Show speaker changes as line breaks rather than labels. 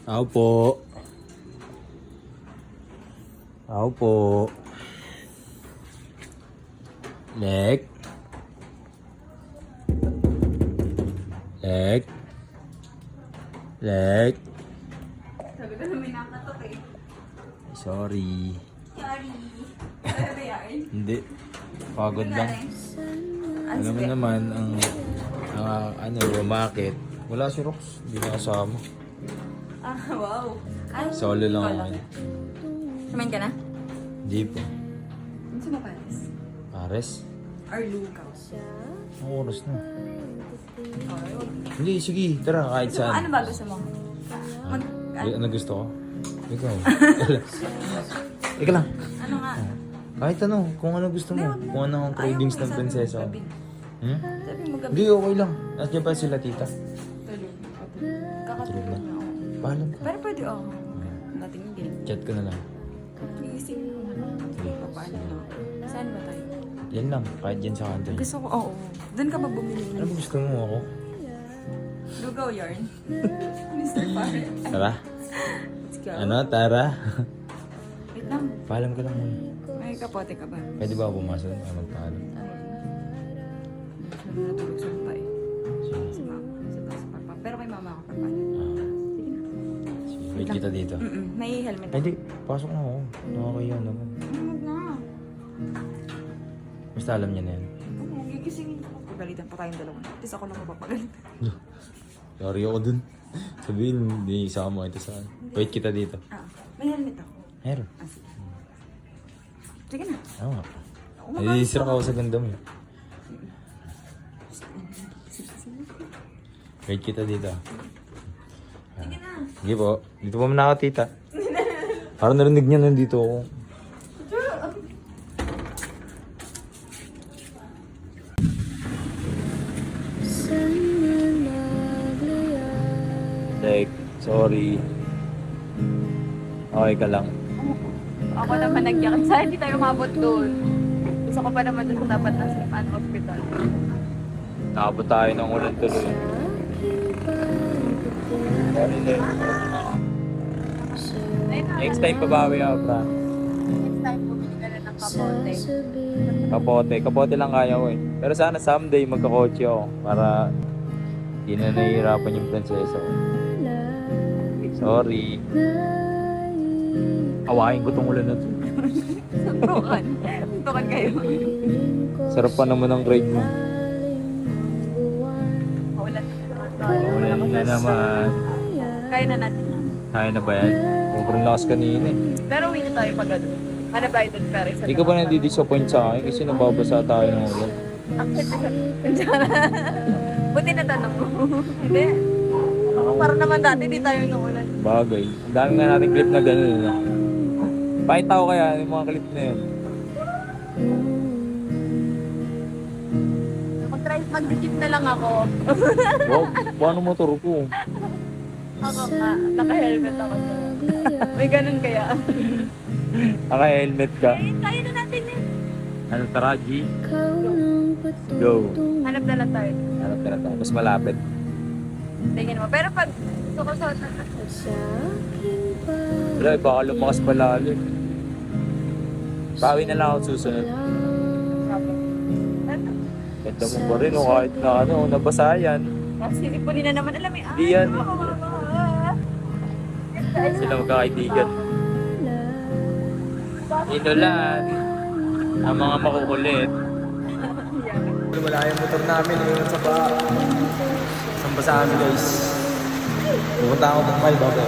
Ako po. Ako po. Lek. Lek. Lek.
Sabi ko na may nakatok eh.
Sorry.
Sorry. Ano ba yan?
Hindi. Pagod lang. Alam mo naman, ang rumakit. Wala si Rox. Hindi na kasama.
Ah, wow. Ay,
Solo lang ako.
Sumain ka na?
Hindi po.
Ano sa Paris?
Pares?
Or lugaw?
Ang oras na.
Or
Hindi, sige. Tara, kahit
ano
saan.
ba gusto mo?
Ano gusto ko? Ikaw. Ika lang.
Ano nga?
Kahit ano, kung ano gusto mo. Kung ano ang cravings ng prinsesa.
Gabi.
Hmm?
Sabi mo gabi.
Hindi, okay lang. Nandiyan pa sila tita.
Tulog. Kakatulog na ako.
Paalam ka.
Pero pwede ako. Nating hindi.
Chat ko na lang.
Iisip ko na lang. Paano no? Saan ba tayo?
Yan lang, kahit dyan sa kanto.
Gusto ko, oo. Doon ka ba bumili
Ano ba gusto mo ako?
Lugaw yarn? Mr. Parrot.
Tara.
Let's go.
Ano, Tara?
Wait lang.
Paalam ka lang muna.
May kapote ka ba?
Pwede ba pumasok? Magpaalam.
Natulog sa lupa eh.
Sige.
Si mama. Sa papa. Pero kay mama ako kapala.
Sige. Wait kita dito.
May helmet ako.
Hindi, pasok na ako. Nakakaya naman.
Huwag na.
Basta alam niya na yan.
Gigisingin ako. Pagalitan pa tayong dalawa. Tapos ako lang mapapagalitan.
Sorry ako dun. Sabihin, hindi isama ito sa... Wait kita dito.
Ah, may helmet ako.
Meron.
Ah, sige. Sige na.
Oo nga.
Oo nga.
Naiisira ako sa ganda mo. Wait kita dito.
Sige na.
Sige po. Dito pa man ako, tita. Parang narinig niya nandito ako. Like, sorry. Okay ka lang.
Ako naman nagyakit. Sana hindi tayo mabot doon. Gusto ko pa naman doon sa dapat na sa hospital.
Nakabot tayo ng ulan tuloy. Sorry, Lek. Next time pabawi ako, pra.
Next time bumili ka na ng kapote.
Kapote lang kaya ko eh. Pero sana someday magkakotse ako para hindi na nahihirapan yung prinsesa ko. Sorry. Awain ko tong ulan na to.
Suntukan. Suntukan kayo.
Sarap pa naman ang ride mo.
Maulan na naman tayo.
Ulan na naman.
Kaya na natin.
Kaya na ba yan? Sobrang lakas kanina eh.
Pero uwi na tayo pag ano. Ano ba ito? Pero
Hindi ka ba nadi-disappoint sa akin kasi nababasa tayo ng ulan?
Buti na tanong mo. Hindi. Ako parang naman dati di tayo inuulan.
Bagay. Ang dami nga nating clip na gano'n. No? Pakita ko kaya yung mga clip na yun.
Mag-jeep na lang ako.
Wow, paano motor ko?
Ako ka. Naka-helmet ako. May ganun kaya.
Naka-helmet ka.
Kaya na natin yun.
Ano, tara, G? Go.
Hanap na lang tayo.
Harap ka na tayo. Mas malapit.
Tingin mo. Pero pag gusto ko sa
Wala, baka lumakas pala ulit. Pawi na lang ako susunod. Ganda mo pa rin, oh, kahit na ano, nabasa yan.
Sinipunin na naman. Alam mo,
Di yan. Sila magkakaibigan. Inulan. Ang mga makukulit. Wala yung motor namin, yung sa ba. Saan ba sa amin guys? Pupunta ako ng 5 ako.